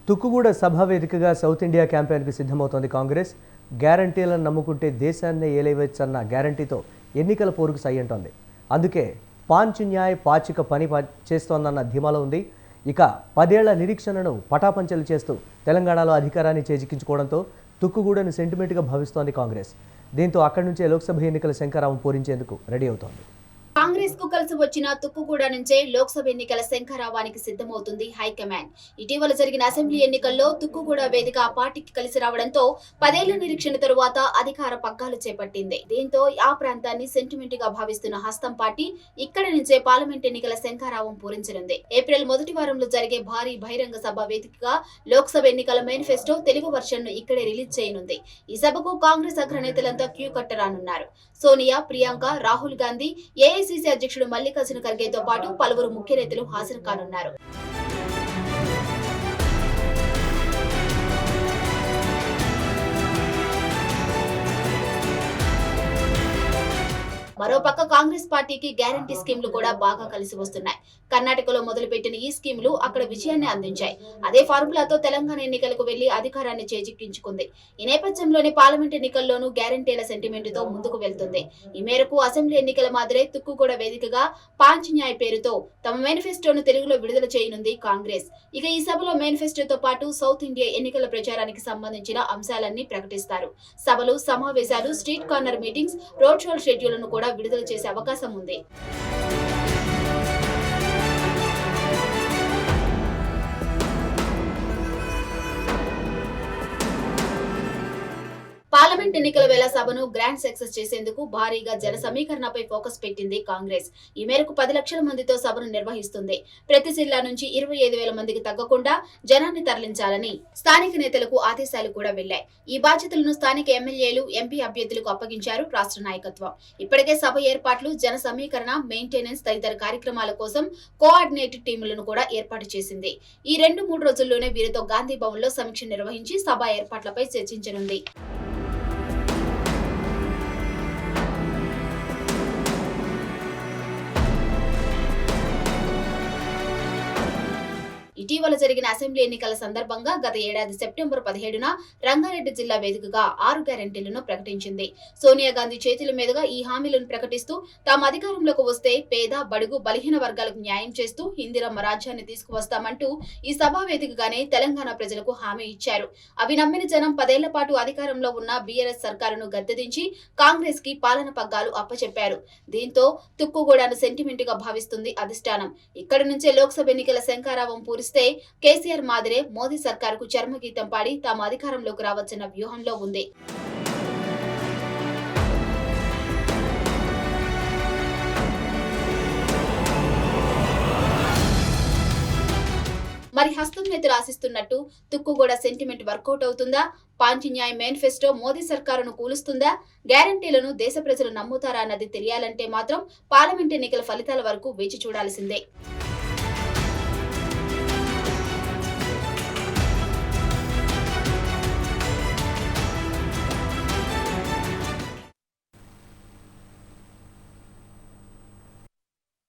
తుక్కుగూడ సభ వేదికగా south India క్యాంపెయిన్కి సిద్ధమవుతోంది కాంగ్రెస్. గ్యారంటీలను నమ్ముకుంటే దేశాన్నే ఏలేవచ్చన్న గ్యారంటీతో ఎన్నికల పోరుకు సయ్యంటోంది. అందుకే పాంచ్ న్యాయ్ పాచిక పని చేస్తోందన్న ధీమాలో ఉంది. ఇక 10 ఏళ్ల నిరీక్షణను పటాపంచలు చేస్తూ తెలంగాణలో అధికారాన్ని చేజిక్కించుకోవడంతో తుక్కుగూడను సెంటిమెంట్గా భావిస్తోంది కాంగ్రెస్. దీంతో అక్కడి నుంచే లోక్సభ ఎన్నికల శంఖారావం పూరించేందుకు రెడీ అవుతోంది. కాంగ్రెస్ కు కలిసి వచ్చిన తుక్కుగూడ నుంచే లోక్సభ ఎన్నికల శంఖారావానికి సిద్ధమవుతుంది హైకమాండ్. ఇటీవల జరిగిన అసెంబ్లీ ఎన్నికల్లో తుక్కుగూడ వేదిక ఆ పార్టీకి కలిసి రావడంతో 10 ఏళ్ల నిరీక్షణ తరువాత అధికార పగ్గాలు చేపట్టింది. దీంతో ఆ ప్రాంతాన్ని సెంటిమెంట్ గా భావిస్తున్న హస్తం పార్టీ ఇక్కడి నుంచే పార్లమెంట్ ఎన్నికల శంఖారావం పూరించనుంది. ఏప్రిల్ మొదటి వారంలో జరిగే భారీ బహిరంగ సభ వేదికగా లోక్సభ ఎన్నికల మేనిఫెస్టో తెలుగు వర్షన్ ను ఇక్కడే రిలీజ్ చేయనుంది. ఈ సభకు కాంగ్రెస్ అగ్రనేతలంతా క్యూ కట్టరానున్నారు. సోనియా, ప్రియాంక, రాహుల్ గాంధీ, ఏఐసీసీ అధ్యక్షుడు మల్లికార్జున ఖర్గేతో పాటు పలువురు ముఖ్య నేతలు హాజరు కానున్నారు. మరోపక్క కాంగ్రెస్ పార్టీకి గ్యారంటీ స్కీమ్లు కూడా బాగా కలిసి వస్తున్నాయి. కర్ణాటకలో మొదలుపెట్టిన ఈ స్కీములు అక్కడ విజయాన్ని అందించాయి. అదే ఫార్ములాతో తెలంగాణ ఎన్నికలకు వెళ్లి అధికారాన్ని చేజిక్కించుకుంది. ఈ నేపథ్యంలోనే పార్లమెంట్ ఎన్నికల్లోనూ గ్యారంటీల సెంటిమెంట్ తో ముందుకు వెళ్తుంది. ఈ మేరకు అసెంబ్లీ ఎన్నికల మాదిరే తుక్కుగూడ వేదికగా పాంచ్ న్యాయ్ పేరుతో తమ మేనిఫెస్టోను తెలుగులో విడుదల చేయనుంది కాంగ్రెస్. ఇక ఈ సభలో మేనిఫెస్టోతో పాటు సౌత్ ఇండియా ఎన్నికల ప్రచారానికి సంబంధించిన అంశాలన్నీ ప్రకటిస్తారు. సభలు, సమావేశాలు, street corner meetings, road show షెడ్యూల్ను కూడా విడుదల చేసే అవకాశం ఉంది. పార్లమెంట్ ఎన్నికల వేళ సభను గ్రాండ్ సక్సెస్ చేసేందుకు భారీగా జన సమీకరణపై ఫోకస్ పెట్టింది కాంగ్రెస్. ఈ మేరకు 10 లక్షల మందితో సభను నిర్వహిస్తుంది. ప్రతి జిల్లా నుంచి 25,000 మందికి తగ్గకుండా జనాన్ని తరలించాలని స్థానిక నేతలకు ఆదేశాలు కూడా వెళ్లాయి. ఈ బాధ్యతలను స్థానిక ఎమ్మెల్యేలు, ఎంపీ అభ్యర్థులకు అప్పగించారు రాష్ట్ర నాయకత్వం. ఇప్పటికే సభ ఏర్పాట్లు, జన సమీకరణ, మెయింటెనెన్స్ తదితర కార్యక్రమాల కోసం కోఆర్డినేటెడ్ టీములను కూడా ఏర్పాటు చేసింది. ఈ 2-3 రోజుల్లోనే వీరితో గాంధీ భవన్ లో సమీక్ష నిర్వహించి సభ ఏర్పాట్లపై చర్చించనుంది. ఇటీవల జరిగిన అసెంబ్లీ ఎన్నికల సందర్భంగా గత ఏడాది సెప్టెంబర్ 17న రంగారెడ్డి జిల్లా వేదికగా 6 గ్యారెంటీలను ప్రకటించింది. సోనియా గాంధీ చేతుల మీదుగా ఈ హామీలను ప్రకటిస్తూ తాము అధికారంలోకి వస్తే పేద, బడుగు, బలహీన వర్గాలకు న్యాయం చేస్తూ ఇందిరమ్మ రాజ్యాన్ని తీసుకువస్తామంటూ ఈ సభా వేదికగానే తెలంగాణ ప్రజలకు హామీ ఇచ్చారు. అవి నమ్మిన జనం 10 ఏళ్ల పాటు అధికారంలో ఉన్న బీఆర్ఎస్ సర్కారును గద్దెదించి కాంగ్రెస్ కి పాలన పగ్గాలు అప్పచెప్పారు. దీంతో తుక్కుగూడను సెంటిమెంట్ గా భావిస్తుంది అధిష్టానం. ఇక్కడి నుంచే లోక్సభ ఎన్నికల శంఖారావం పూరిస్తే కేసీఆర్ మాదిరే మోదీ సర్కారుకు చర్మగీతం పాడి తాము అధికారంలోకి రావచ్చన్న వ్యూహంలో ఉంది. మరి హస్తం నేతలు ఆశిస్తున్నట్టు తుక్కుగూడ సెంటిమెంట్ వర్కౌట్ అవుతుందా? పాంచ్ న్యాయ్ మేనిఫెస్టో మోదీ సర్కారును కూలుస్తుందా? గ్యారంటీలను దేశ ప్రజలు నమ్ముతారా అన్నది తెలియాలంటే మాత్రం పార్లమెంట్ ఎన్నికల ఫలితాల వరకు వేచి చూడాల్సిందే.